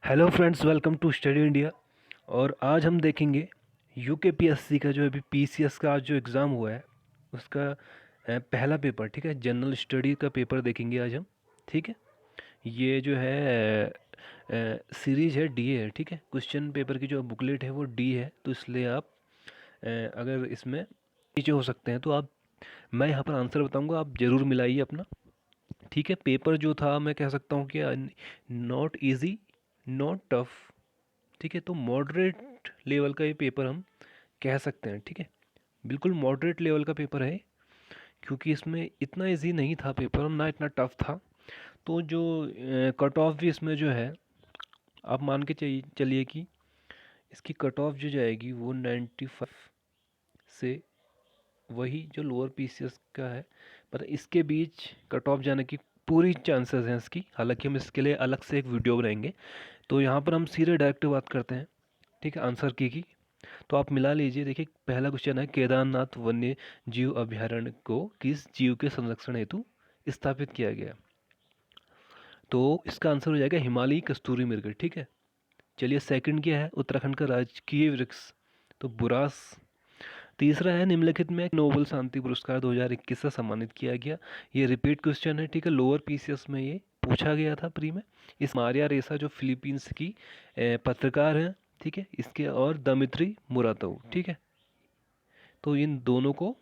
Hello friends, welcome to Study India. और आज हम देखेंगे यूकेपीएससी का जो अभी पीसीएस का आज जो एग्ज़ाम हुआ है उसका पहला पेपर। ठीक है, जनरल स्टडी का पेपर देखेंगे आज हम। ठीक है, ये जो है सीरीज है डीए है। ठीक है, क्वेश्चन पेपर की जो बुकलेट है वो डी है, तो इसलिए आप अगर इसमें नीचे हो सकते हैं तो आप, मैं यहाँ पर आंसर बताऊँगा, आप ज़रूर मिलाइए अपना। ठीक है, पेपर जो था मैं कह सकता हूँ कि नॉट इजी, नॉट टफ। ठीक है, तो मॉडरेट लेवल का ये पेपर हम कह सकते हैं। ठीक है, बिल्कुल मॉडरेट लेवल का पेपर है, क्योंकि इसमें इतना इजी नहीं था पेपर और ना इतना टफ था। तो जो कट ऑफ भी इसमें जो है, आप मान के चलिए कि इसकी कट ऑफ जो जाएगी वो 95 से, वही जो लोअर पीसीएस का है, पर इसके बीच कट ऑफ जाने की पूरी चांसेस हैं इसकी। हालांकि हम इसके लिए अलग से एक वीडियो बनाएंगे। तो यहाँ पर हम सीधे डायरेक्ट बात करते हैं। ठीक है, आंसर की तो आप मिला लीजिए। देखिए, पहला क्वेश्चन है, केदारनाथ वन्य जीव अभयारण्य को किस जीव के संरक्षण हेतु स्थापित किया गया? तो इसका आंसर हो जाएगा हिमालयी कस्तूरी मृग। ठीक है, चलिए सेकंड क्या है, उत्तराखंड का राजकीय वृक्ष, तो बुरास। तीसरा है, निम्नलिखित में नोबेल शांति पुरस्कार 2021 से सम्मानित किया गया। ये रिपीट क्वेश्चन है। ठीक है, लोअर पीसीएस में ये पूछा गया था प्री में। इस मारिया रेसा जो फिलीपींस की पत्रकार हैं, ठीक है, इसके, और दमित्री मुरातोव। ठीक है, तो इन दोनों को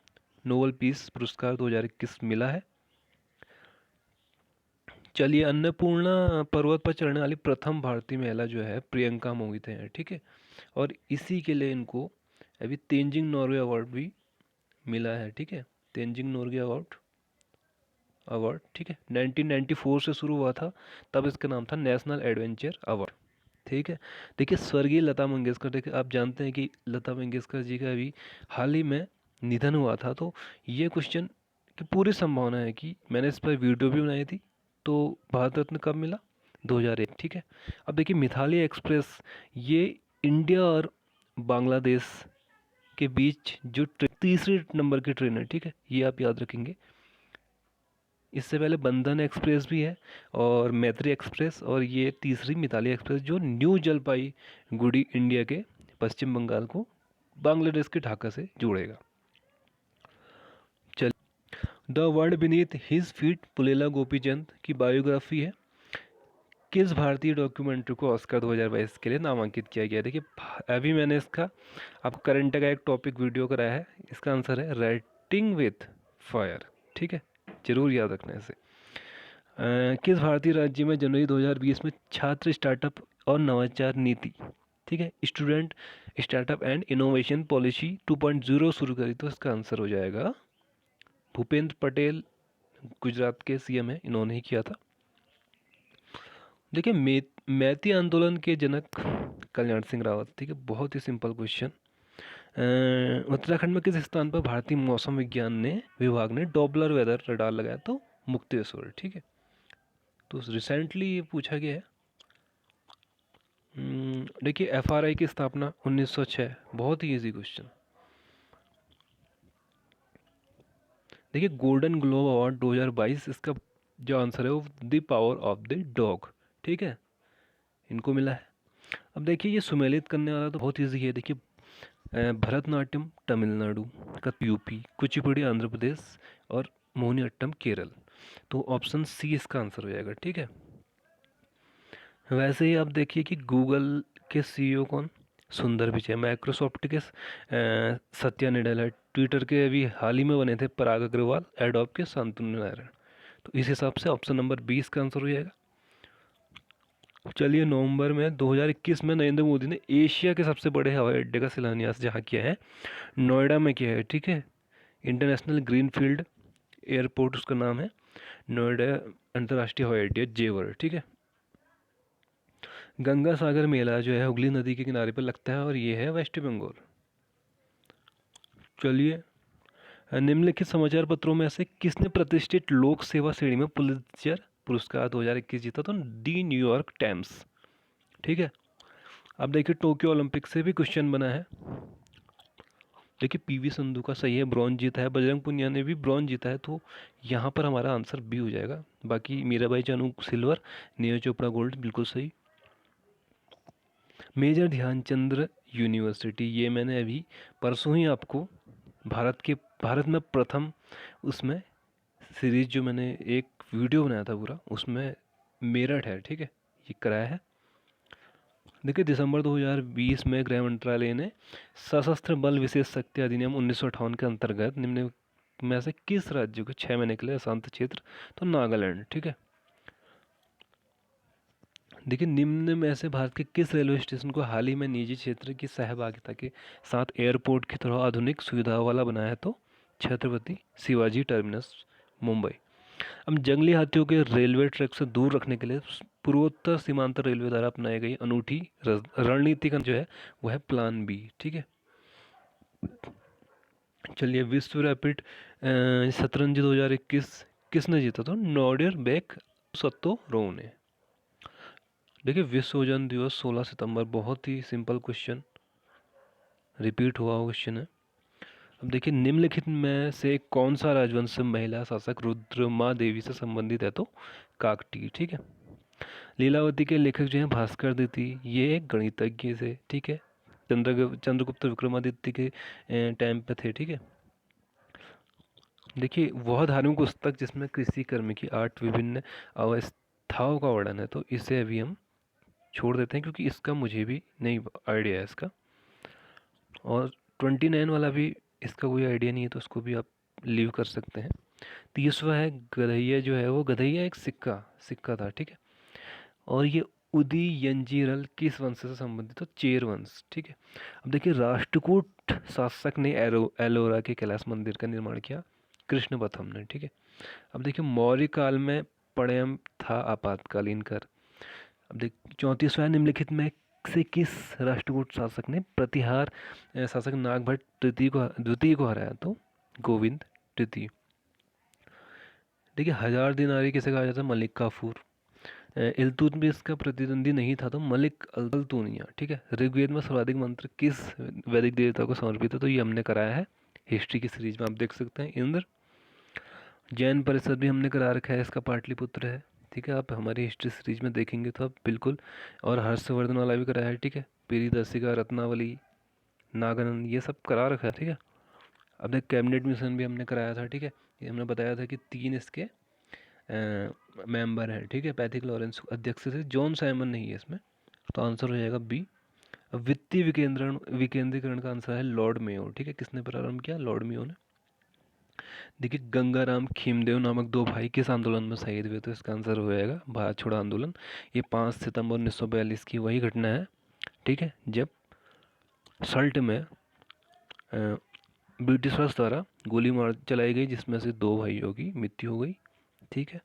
नोबेल पीस पुरस्कार 2021 मिला है। चलिए, अन्नपूर्णा पर्वत पर चढ़ने वाली प्रथम भारतीय महिला जो है प्रियंका मोहिते हैं। ठीक है, और इसी के लिए इनको अभी तेंजिंग नॉर्वे अवार्ड भी मिला है। ठीक है, तेंजिंग नॉर्गे अवार्ड अवार्ड ठीक है, 1994 से शुरू हुआ था, तब इसका नाम था नेशनल एडवेंचर अवार्ड। ठीक है, देखिए स्वर्गीय लता मंगेशकर, देखिए आप जानते हैं कि लता मंगेशकर जी का अभी हाल ही में निधन हुआ था। तो ये क्वेश्चन की पूरी संभावना है कि मैंने इस पर वीडियो भी बनाई थी। तो भारत रत्न कब मिला? 2001। ठीक है, अब देखिए मिथाली एक्सप्रेस, ये इंडिया और बांग्लादेश के बीच जो तीसरे नंबर की ट्रेन है। ठीक है, ये आप याद रखेंगे। इससे पहले बंधन एक्सप्रेस भी है और मैत्री एक्सप्रेस, और ये तीसरी मिताली एक्सप्रेस जो न्यू जलपाईगुड़ी इंडिया के पश्चिम बंगाल को बांग्लादेश के ढाका से जोड़ेगा। चल, the world beneath his feet Pullela Gopichand की बायोग्राफी है। किस भारतीय डॉक्यूमेंट्री को ऑस्कर 2022 के लिए नामांकित किया गया? देखिए, अभी मैंने इसका आपको करंट का एक टॉपिक वीडियो कराया है। इसका आंसर है राइटिंग विथ फायर। ठीक है, जरूर याद रखना है इसे। किस भारतीय राज्य में जनवरी 2020 में छात्र स्टार्टअप और नवाचार नीति, ठीक है, student startup and innovation policy 2.0 शुरू करी? तो इसका आंसर हो जाएगा भूपेंद्र पटेल, गुजरात के सीएम है, इन्होंने ही किया था। देखिए, मैती आंदोलन के जनक कल्याण सिंह रावत। ठीक है, बहुत ही सिंपल क्वेश्चन। उत्तराखंड में किस स्थान पर भारतीय मौसम विज्ञान ने विभाग ने डॉपलर वेदर रडार लगाया? तो मुक्तेश्वर। ठीक है, तो रिसेंटली ये पूछा गया है। देखिए, एफआरआई की स्थापना 1906, बहुत ही इजी क्वेश्चन। देखिए, गोल्डन ग्लोब अवार्ड 2022, इसका जो आंसर है वो the power of the dog. ठीक है, इनको मिला है। अब देखिए, ये सुमेलित करने वाला तो बहुत ईजी है। देखिए, भरतनाट्यम तमिलनाडु, कथक यूपी, कुचिपुड़ी आंध्र प्रदेश और मोहिनीअट्टम केरल। तो ऑप्शन सी इसका आंसर हो जाएगा। ठीक है, वैसे ही आप देखिए कि गूगल के सीईओ कौन? सुंदर पिचाई। माइक्रोसॉफ्ट के सत्या नडेला है। ट्विटर के अभी हाल ही में बने थे पराग अग्रवाल। एडोब के शांतनु नारायण। तो इस हिसाब से ऑप्शन नंबर 20 का आंसर हो जाएगा। चलिए, नवंबर में 2021 में नरेंद्र मोदी ने एशिया के सबसे बड़े हवाई अड्डे का शिलान्यास जहाँ किया है, नोएडा में किया है। ठीक है, इंटरनेशनल ग्रीनफील्ड एयरपोर्ट उसका नाम है, नोएडा अंतर्राष्ट्रीय हवाई अड्डा जेवर। ठीक है, गंगा सागर मेला जो है हुगली नदी के किनारे पर लगता है और ये है वेस्ट बंगाल। चलिए, निम्नलिखित समाचार पत्रों में से किसने प्रतिष्ठित लोक सेवा श्रेणी में पुलित्जर पुरस्कार 2021 जीता? तो दी न्यूयॉर्क टाइम्स। ठीक है, अब देखिए, टोक्यो ओलंपिक से भी क्वेश्चन बना है। देखिए, पीवी संधू का सही है, ब्रॉन्ज जीता है। बजरंग पुनिया ने भी ब्रॉन्ज जीता है, तो यहाँ पर हमारा आंसर बी हो जाएगा। बाकी मीराबाई चानू सिल्वर, नीरज चोपड़ा गोल्ड, बिल्कुल सही। मेजर ध्यानचंद्र यूनिवर्सिटी, ये मैंने अभी परसों ही आपको भारत में प्रथम उसमें सीरीज जो मैंने एक वीडियो बनाया था पूरा, उसमें मेरठ है, ठीक है, ये कराया है। देखिए दिसंबर 2020 में गृह मंत्रालय ने सशस्त्र बल विशेष शक्ति अधिनियम 1958 के अंतर्गत निम्न में से किस राज्य को 6 महीने के लिए अशांत क्षेत्र, तो नागालैंड, ठीक है। देखिए निम्न में से भारत के किस रेलवे स्टेशन को हाल ही में निजी क्षेत्र की सहभागिता के साथ एयरपोर्ट की तरह आधुनिक सुविधाओं वाला बनाया है, तो छत्रपति शिवाजी टर्मिनस, मुंबई। अब जंगली हाथियों के रेलवे ट्रैक से दूर रखने के लिए पूर्वोत्तर सीमांत रेलवे द्वारा अपनाई गई अनूठी रणनीति का जो है वह है प्लान बी, ठीक है। चलिए विश्व रैपिड शतरंज 2021 किसने जीता, तो नॉर्डियर बेक सत्तो रो ने। देखिए विश्व ओजोन दिवस 16 सितंबर, बहुत ही सिंपल क्वेश्चन, रिपीट हुआ क्वेश्चन है। अब देखिए निम्नलिखित में से कौन सा राजवंश महिला शासक रुद्रमा देवी से संबंधित है, तो काकटी, ठीक है। लीलावती के लेखक जो हैं भास्कर द्वितीय, ये एक गणितज्ञ से, ठीक है, चंद्रगुप्त विक्रमादित्य के टाइम पे थे, ठीक है। देखिए वह धार्मिक पुस्तक जिसमें कृषि कर्म की 8 विभिन्न अवस्थाओं का वर्णन है, तो इसे अभी हम छोड़ देते हैं क्योंकि इसका मुझे भी नहीं आइडिया है इसका, और 29 वाला भी इसका कोई आइडिया नहीं है, तो उसको भी आप लीव कर सकते हैं। तीसरा है गधैया, जो है वो गधैया एक सिक्का था, ठीक है, और ये उदयनजीरल किस वंश से संबंधित, तो चेर वंश, ठीक है। अब देखिए राष्ट्रकूट शासक ने एलोरा के कैलाश मंदिर का निर्माण किया, कृष्ण प्रथम ने, ठीक है। अब देखिए मौर्य काल में पड़यम था आपातकालीन कर। अब देख 34वां, निम्नलिखित में से किस राष्ट्रकूट शासक ने प्रतिहार शासक नागभट्ट द्वितीय को हराया, तो गोविंद तृतीय। देखिए 1000 दिनारी किसे कहा जाता है, मलिक काफूर। इल्तुतमिश का प्रतिद्वंदी नहीं था, तो मलिक अल्तुनिया, ठीक है। ऋग्वेद में सर्वाधिक मंत्र किस वैदिक देवता को समर्पित है, तो ये हमने कराया है हिस्ट्री की सीरीज में, आप देख सकते हैं, इंद्र। जैन परिषद भी हमने करा रखा है, इसका पाटलिपुत्र है, ठीक है। आप हमारी हिस्ट्री सीरीज में देखेंगे तो आप बिल्कुल, और हर्षवर्धन वाला भी कराया है, ठीक है। पीरिदर्शिका, रत्नावली, नागानंद, ये सब करा रखा है, ठीक है। अब देख कैबिनेट मिशन भी हमने कराया था, ठीक है। ये हमने बताया था कि 3 इसके मेंबर हैं, ठीक है। पैथिक लॉरेंस अध्यक्ष थे, जॉन साइमन नहीं है इसमें, तो आंसर हो जाएगा बी। अब वित्तीय विकेंद्रीकरण का आंसर है लॉर्ड मेयो, ठीक है। किसने प्रारंभ किया, लॉर्ड मेयो ने। देखिए गंगाराम खीमदेव नामक 2 भाई किस आंदोलन में शहीद हुए, तो इसका आंसर हो जाएगा भारत छोड़ो आंदोलन। ये 5 सितंबर 1942 की वही घटना है, ठीक है, जब सल्ट में ब्रिटिशर्स द्वारा गोली मार चलाई गई, जिसमें से 2 भाइयों की मृत्यु हो गई, ठीक है।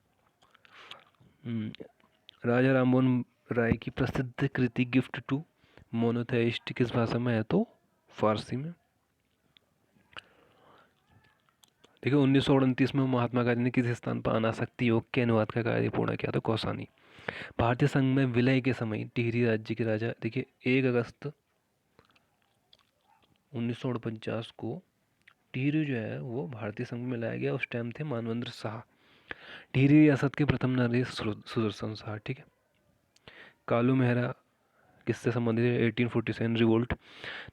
राजा राममोहन राय की प्रसिद्ध कृति गिफ्ट टू मोनोथेइस्ट किस भाषा में है, तो फारसी में। देखिए 1929 में महात्मा गांधी ने किस स्थान पर अनासक्ति योग के अनुवाद का कार्य पूर्ण किया, तो कौसानी। भारतीय संघ में विलय के समय टिहरी राज्य के राजा, देखिए 1 अगस्त 1949 को टिहरी जो है वो भारतीय संघ में लाया गया, उस टाइम थे मानवेंद्र शाह। टिहरी रियासत के प्रथम नरेश सुदर्शन शाह, ठीक है। कालू मेहरा किससे संबंधित है, 1847 रिवोल्ट।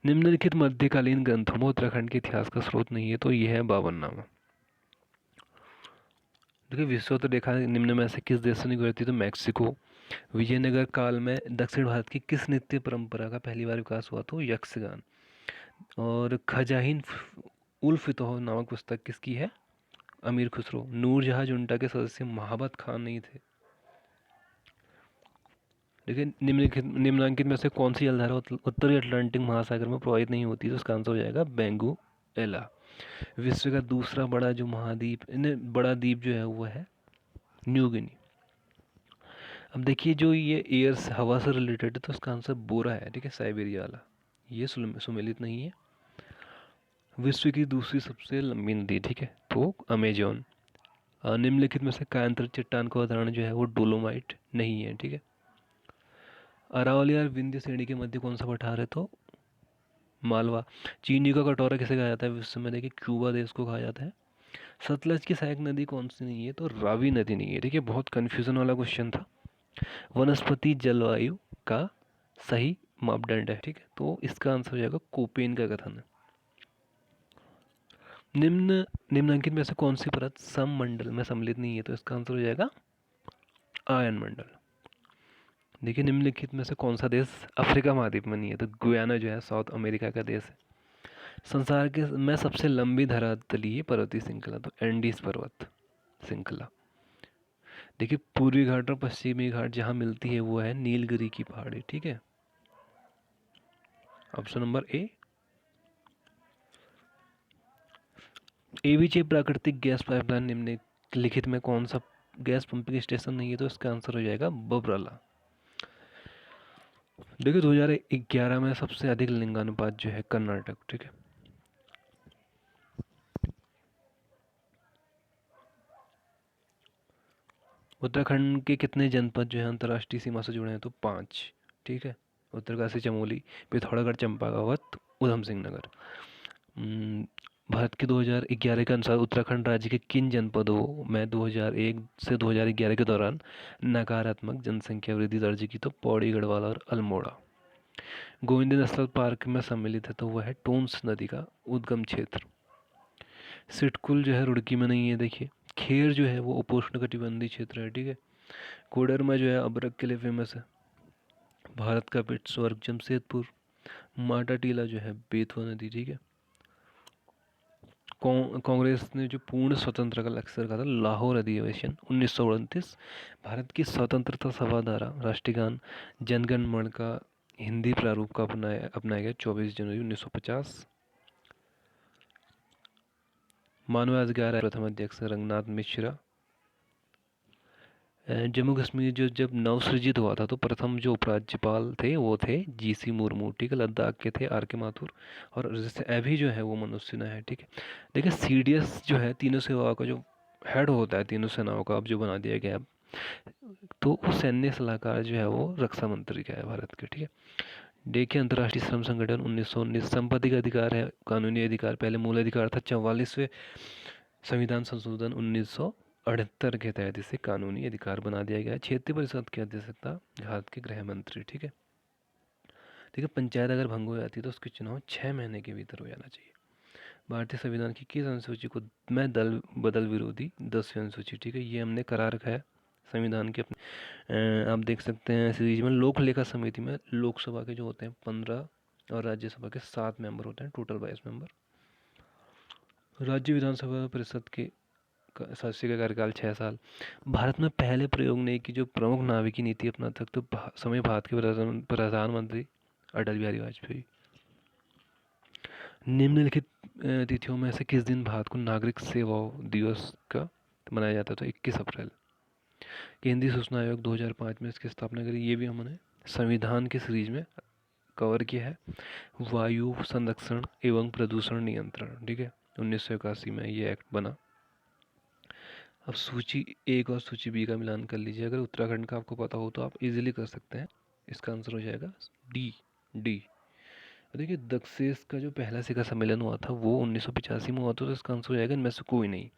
निम्नलिखित मध्यकालीन ग्रंथों में उत्तराखंड के इतिहास का स्रोत नहीं है, तो यह है बाबरनामा। देखिए विश्वोत्तर रेखा निम्न में से किस देश से निकलती, तो मैक्सिको। विजयनगर काल में दक्षिण भारत की किस नृत्य परंपरा का पहली बार विकास हुआ, तो यक्षगान। और खजाहिन उल फितह नामक पुस्तक किसकी है, अमीर खुसरो। नूरजहां जुंटा के सदस्य महाबत खान नहीं थे। देखिए निम्नलिखित में से कौन सी जलधारा उत्तरी अटलांटिक महासागर में प्रवाहित नहीं होती, तो इसका आंसर हो जाएगा बेंगुएला। विश्व का दूसरा बड़ा जो महाद्वीप, बड़ा द्वीप जो है वो है न्यू गिनी। अब देखिए जो ये एयर हवा से रिलेटेड है, तो इसका आंसर बोरा है, ठीक है, साइबेरिया वाला, ये सुमेलित नहीं है। विश्व की दूसरी सबसे लंबी नदी, ठीक है, तो अमेजोन। निम्नलिखित में से कायांतरित चट्टान का उदाहरण जो है वो डोलोमाइट नहीं है, ठीक है। अरावली और विंध्य श्रेणी के मध्य कौन सा पठार है, तो मालवा। चीनी का कटोरा किसे कहा जाता है विश्व में, देखिए क्यूबा देश को कहा जाता है। सतलज की सहायक नदी कौन सी नहीं है, तो रावी नदी नहीं है, ठीक है। बहुत कन्फ्यूजन वाला क्वेश्चन था। वनस्पति जलवायु का सही मापदंड है, ठीक है। तो इसका आंसर हो जाएगा कोपेन का कथन है। निम्नलिखित में से कौन सी परत सममंडल में सम्मिलित नहीं है? तो इसका आंसर हो जाएगा आयन मंडल। देखिए, निम्नलिखित में से कौन सा देश अफ्रीका महाद्वीप में नहीं है? तो गुयाना जो है साउथ अमेरिका का देश है। संसार के में सबसे लंबी धरातलीय पर्वतीय श्रृंखला, तो एंडीज पर्वत श्रृंखला। देखिए, पूर्वी घाट और पश्चिमी घाट जहाँ मिलती है वो है नीलगिरी की पहाड़ी, ठीक है। Option number A. एवीजे प्राकृतिक गैस पाइपलाइन निम्नलिखित में कौन सा गैस पंपिंग स्टेशन नहीं है? तो इसका आंसर हो जाएगा बबराला। देखिए, 2011 में सबसे अधिक लिंगानुपात जो है कर्नाटक, ठीक है। उत्तराखंड के कितने जनपद जो है अंतर्राष्ट्रीय सीमा से जुड़े हैं? तो 5, ठीक है। उत्तरकाशी, चमोली, पिथौरागढ़, चंपावत, उधम सिंह नगर। भारत के 2011 के अनुसार उत्तराखंड राज्य के किन जनपदों में 2001 से 2011 के दौरान नकारात्मक जनसंख्या वृद्धि दर्ज की? तो पौड़ी, गढ़वाल और अल्मोड़ा। गोविंद नेशनल पार्क में सम्मिलित है, तो वह है टोन्स नदी का उद्गम क्षेत्र। सिटकुल जो है रुड़की में नहीं है। देखिए, खेर जो है वो उपोष्ण कटिबंधीय क्षेत्र है, ठीक है। कोडरमा जो है अबरख के लिए फेमस है। भारत का पिट स्वर्ग जमशेदपुर। माटा टीला जो है बेतवा नदी, ठीक है। कांग्रेस ने जो पूर्ण स्वतंत्रता का लक्ष्य रखा था, लाहौर अधिवेशन 1929। भारत की स्वतंत्रता सभा द्वारा राष्ट्रीय गान जनगण मन का हिंदी प्रारूप का अपनाया गया 24 जनवरी 1950। मानवाधिकार आयोग प्रथम अध्यक्ष रंगनाथ मिश्रा। जम्मू कश्मीर जो जब नवसृजित हुआ था तो प्रथम जो उपराज्यपाल थे वो थे जीसी मुर्मू, ठीक है। लद्दाख के थे आर के माथुर, और जैसे अभी जो है वो मनोज सिन्हा है, ठीक है। देखिए, सीडीएस जो है तीनों सेवाओं का जो हेड होता है तीनों सेनाओं का, अब जो बना दिया गया है, तो वो सैन्य सलाहकार जो है वो रक्षा मंत्री का है भारत के, ठीक है। देखिए, अंतर्राष्ट्रीय श्रम संगठन 1919। संपत्ति का अधिकार है कानूनी अधिकार, पहले मूल अधिकार था। 44वें संविधान संशोधन 1978 के तहत इसे कानूनी अधिकार बना दिया गया है। क्षेत्रीय परिषद की अध्यक्षता भारत के गृह मंत्री, ठीक है। देखिए, पंचायत अगर भंग हो जाती है तो उसके चुनाव 6 महीने के भीतर हो जाना चाहिए। भारतीय संविधान की किस अनुसूची को मैं दल बदल विरोधी 10वीं अनुसूची, ठीक है, ये हमने करा रखा है संविधान के अपने। आप देख सकते हैं सीरीज में लोक लेखा समिति में लोकसभा के जो होते हैं 15 और राज्यसभा के 7 मेंबर होते हैं, टोटल 22 मेंबर। राज्य विधानसभा परिषद के सदस्य का कार्यकाल 6 साल। भारत में पहले प्रयोग ने की जो प्रमुख नाविकी नीति अपना तक तो समय भारत के प्रधानमंत्री अटल बिहारी वाजपेयी। निम्नलिखित तिथियों में से किस दिन भारत को नागरिक सेवाओं दिवस का मनाया जाता? तो 21 अप्रैल। केंद्रीय सूचना आयोग 2005 में इसकी स्थापना करी, ये भी हमने संविधान के सीरीज में कवर किया है। वायु संरक्षण एवं प्रदूषण नियंत्रण, ठीक है, 1981 में ये एक्ट बना। अब सूची ए और सूची बी का मिलान कर लीजिए। अगर उत्तराखंड का आपको पता हो तो आप इजीली कर सकते हैं। इसका आंसर हो जाएगा डी। देखिए, दक्षेस का जो पहला शिखर सम्मेलन हुआ था वो 1985 में हुआ था, तो इसका आंसर हो जाएगा इनमें से कोई नहीं।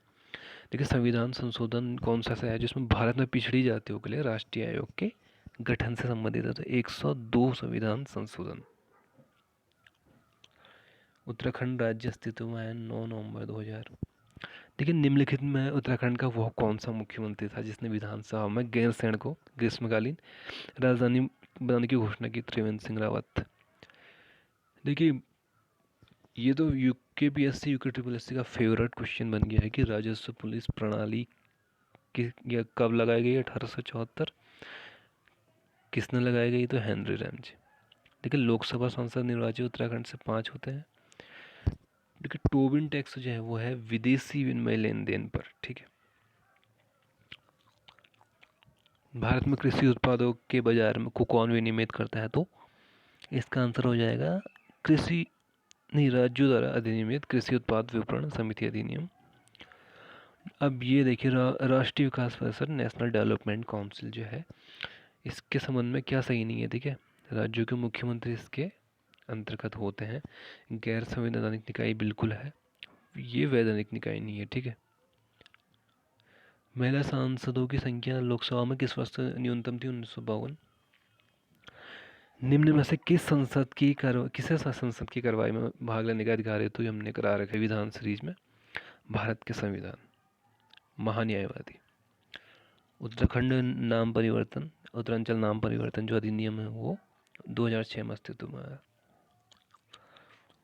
देखिए, संविधान संशोधन कौन सा है जिसमें भारत में पिछड़ी जातियों के लिए राष्ट्रीय आयोग के गठन से संबंधित है? तो 102 संविधान संशोधन। उत्तराखंड राज्य अस्तित्व में आया 9 नवंबर 2000। देखिए, निम्नलिखित में उत्तराखंड का वह कौन सा मुख्यमंत्री था जिसने विधानसभा में गैरसैंण को ग्रीष्मकालीन राजधानी बनाने की घोषणा की? त्रिवेंद्र सिंह रावत। देखिए, ये तो यूकेपीएससी यूके ट्रिपल एससी का फेवरेट क्वेश्चन बन गया है कि राजस्व पुलिस प्रणाली की कब लगाई गई? 1874। किसने लगाई गई? तो हेनरी रैमजे। देखिए, लोकसभा सांसद निर्वाचित उत्तराखंड से 5 होते हैं। देखिए, टोबिन टैक्स जो है वो है विदेशी विनिमय लेन देन पर, ठीक है। भारत में कृषि उत्पादों के बाजार में को कौन विनियमित करता है? तो इसका आंसर हो जाएगा कृषि नहीं राज्यों द्वारा अधिनियमित कृषि उत्पाद विपणन समिति अधिनियम। अब ये देखिए, राष्ट्रीय विकास परिषद नेशनल डेवलपमेंट काउंसिल जो है इसके संबंध में क्या सही नहीं है? ठीक है, राज्यों के मुख्यमंत्री इसके अंतर्गत होते हैं। गैर संवैधानिक निकाय बिल्कुल है, ये वैधानिक निकाय नहीं है, ठीक है। महिला सांसदों की संख्या लोकसभा में किस वर्ष न्यूनतम थी? 1952। निम्न में से किसे संसद की कार्रवाई में भाग लेने का अधिकार हेतु हमने करा रखा है विधान सीरीज में? भारत के संविधान। महान्यायवादी। उत्तराखंड नाम परिवर्तन, उत्तरांचल नाम परिवर्तन जो अधिनियम है वो 2006 में अस्तित्व में आया।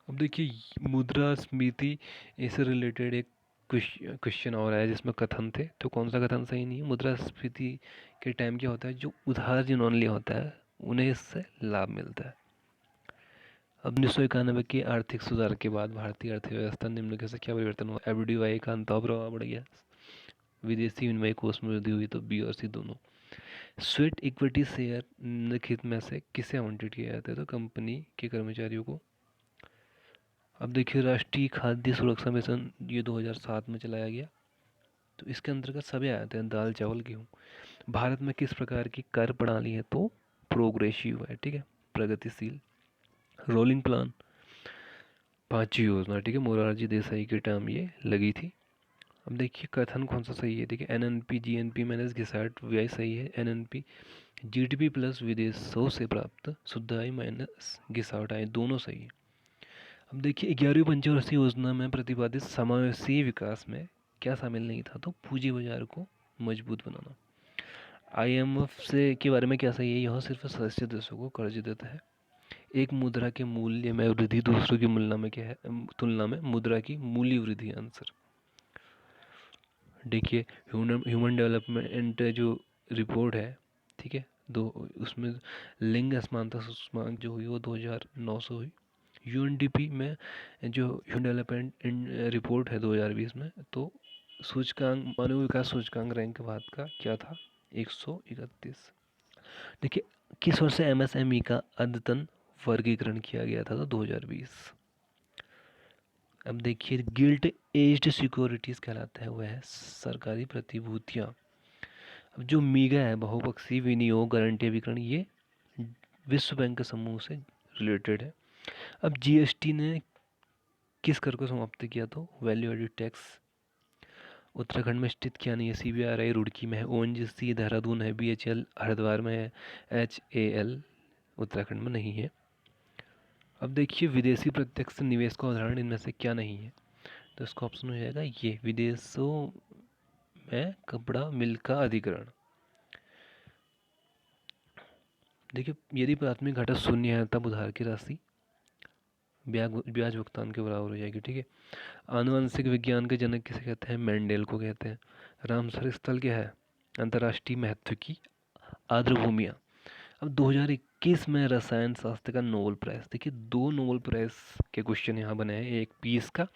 अब देखिए मुद्रास्फीति इससे रिलेटेड एक क्वेश्चन और आया जिसमें कथन थे, तो कौन सा कथन सही नहीं है? मुद्रास्फीति के टाइम क्या होता है, जो उधार जिन्होंने लिया होता है उन्हें इससे लाभ मिलता है। अब 1991 के आर्थिक सुधार के बाद भारतीय अर्थव्यवस्था निम्नलिखित से क्या परिवर्तन हुआ? एफडीआई का अंतः प्रभाव बढ़ गया, विदेशी विनिमय कोष में वृद्धि हुई, तो बी और सी दोनों। स्वेट इक्विटी शेयर निम्नलिखित में से किसे आवंटित किया जाता है? तो कंपनी के कर्मचारियों को। अब देखिए राष्ट्रीय खाद्य सुरक्षा मिशन ये 2007 में चलाया गया, तो इसके अंतर्गत सभी आते हैं, दाल चावल गेहूँ। भारत में किस प्रकार की कर प्रणाली है? तो प्रोग्रेसिव है, ठीक है, प्रगतिशील। रोलिंग प्लान, पांचवी योजना, ठीक है, मोरारजी देसाई के टाइम ये लगी थी। अब देखिए कथन कौन सा सही है? देखिए एनएनपी जीएनपी माइनस घिसाट व्यय सही है। एनएनपी जीडीपी प्लस विदेशों से प्राप्त शुद्ध आय माइनस घिसाट आय दोनों सही है। अब देखिए 11वीं पंचवर्षीय योजना में प्रतिपादित समावेशी विकास में क्या शामिल नहीं था? तो पूंजी बाजार को मजबूत बनाना। आईएमएफ से के बारे में क्या सही है? यह सिर्फ सदस्य देशों को कर्ज देता है। एक मुद्रा के मूल्य में वृद्धि दूसरों की तुलना में मुद्रा की मूल्य वृद्धि आंसर। देखिए ह्यूमन डेवलपमेंट जो रिपोर्ट है, ठीक है, उसमें लिंग असमानता सूचकांक जो हुई वो 2009 से हुई। यूएनडीपी में जो ह्यूमन डेवलपमेंट रिपोर्ट है 2020 में, तो सूचकांक मानव विकास सूचकांक रैंक भारत का क्या था? 131। देखिए किस वर्ष से एमएसएमई का अद्यतन वर्गीकरण किया गया था? तो 2020। अब देखिए गिल्ट एज्ड सिक्योरिटीज कहलाता है, वह है सरकारी प्रतिभूतियाँ। अब जो मीगा है, बहुपक्षीय विनियोग गारंटी अभिकरण, ये विश्व बैंक के समूह से रिलेटेड है। अब जीएसटी ने किस कर को समाप्त किया? तो वैल्यू एडेड टैक्स। उत्तराखंड में स्थित क्या नहीं है? सीबीआरआई रुड़की में है, ओएनजीसी देहरादून है, बीएचएल हरिद्वार में है, एचएएल उत्तराखंड में नहीं है। अब देखिए विदेशी प्रत्यक्ष निवेश का उदाहरण इनमें से क्या नहीं है? तो इसका ऑप्शन हो जाएगा ये, विदेशों में कपड़ा मिल का अधिग्रहण। देखिए यदि प्राथमिक घटक शून्य है तब उधार की राशि ब्याज भुगतान के बराबर हो जाएगी, ठीक है। आनुवंशिक विज्ञान के जनक किसे कहते हैं? मेंडेल को कहते हैं। रामसर स्थल क्या है? अंतर्राष्ट्रीय महत्व की आर्द्र भूमियाँ। अब 2021 में रसायन शास्त्र का नोबेल प्राइज, देखिए 2 नोबेल प्राइज के क्वेश्चन यहाँ बने हैं, एक पीस का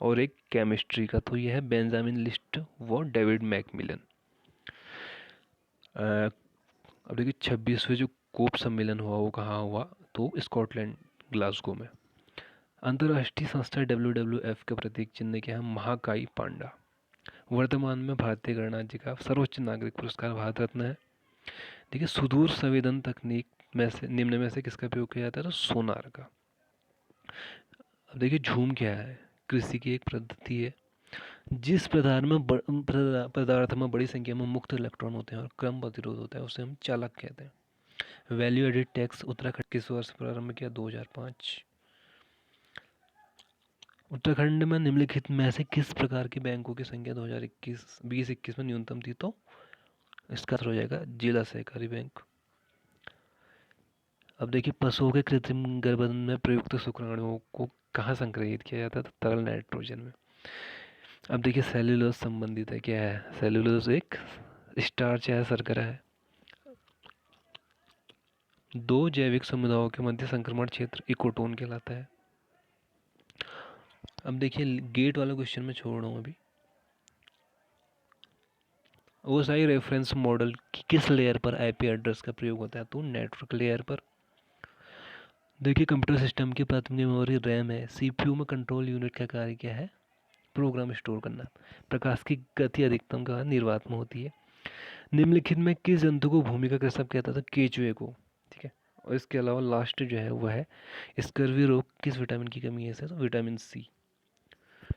और एक केमिस्ट्री का, तो यह है बेंजामिन लिस्ट व डेविड मैकमिलन। अब देखिए 26वें जो कोप सम्मेलन हुआ वो कहाँ हुआ? तो स्कॉटलैंड ग्लासगो में। अंतर्राष्ट्रीय संस्था WWF का प्रतीक चिन्ह क्या है? महाकाई पांडा। वर्तमान में भारतीय गणराज्य का सर्वोच्च नागरिक पुरस्कार भारत रत्न है। देखिए सुदूर संवेदन तकनीक में से निम्न में से किसका उपयोग किया जाता है? तो सोनार का। अब देखिए झूम क्या है? कृषि की एक पद्धति है जिस पदार्थ में बड़ी संख्या में मुक्त इलेक्ट्रॉन होते हैं और कम प्रतिरोध होता है, उसे हम चालक कहते हैं। वैल्यू एडेड टैक्स उत्तराखंड किस वर्ष प्रारंभ किया? 2005। उत्तराखंड में निम्नलिखित में से किस प्रकार के बैंकों की संख्या 2021 में न्यूनतम थी? तो इसका हो जाएगा जिला सहकारी बैंक। अब देखिए पशुओं के कृत्रिम गर्भाधान में प्रयुक्त शुक्राणुओं को कहाँ संग्रहित किया जाता है? तो तरल नाइट्रोजन में। अब देखिए सेल्यूलोज संबंधित है, क्या है? सेल्यूलोज एक स्टार्च है, शर्करा है। 2 जैविक समुदायों के मध्य संक्रमण क्षेत्र इकोटोन कहलाता है। अब देखिए गेट वाला क्वेश्चन में छोड़ रहा हूँ अभी। ओएसआई रेफरेंस मॉडल की किस लेयर पर आईपी एड्रेस का प्रयोग होता है? तो नेटवर्क लेयर पर। देखिए कंप्यूटर सिस्टम की प्राथमिक मेमोरी रैम है। सीपीयू में कंट्रोल यूनिट का कार्य क्या है? प्रोग्राम स्टोर करना। प्रकाश की गति अधिकतम का निर्वात में होती है। निम्नलिखित में किस जंतु को भूमि का कृषक कहता था? केचुए को, ठीक है। और इसके अलावा लास्ट जो है वह है स्कर्वी रोग किस विटामिन की कमी है? तो विटामिन सी।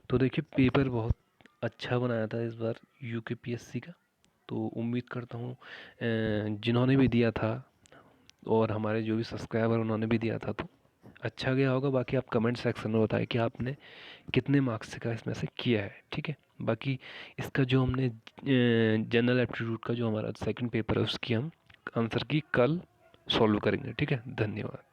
तो देखिए पेपर बहुत अच्छा बनाया था इस बार यूकेपीएससी का, तो उम्मीद करता हूँ जिन्होंने भी दिया था और हमारे जो भी सब्सक्राइबर उन्होंने भी दिया था, तो अच्छा गया होगा। बाकी आप कमेंट सेक्शन में बताएं कि आपने कितने मार्क्स का इसमें से किया है, ठीक है। बाकी इसका जो हमने जनरल एप्टीट्यूड का जो हमारा सेकंड पेपर है उसकी हम आंसर की कल सॉल्व करेंगे, ठीक है। धन्यवाद।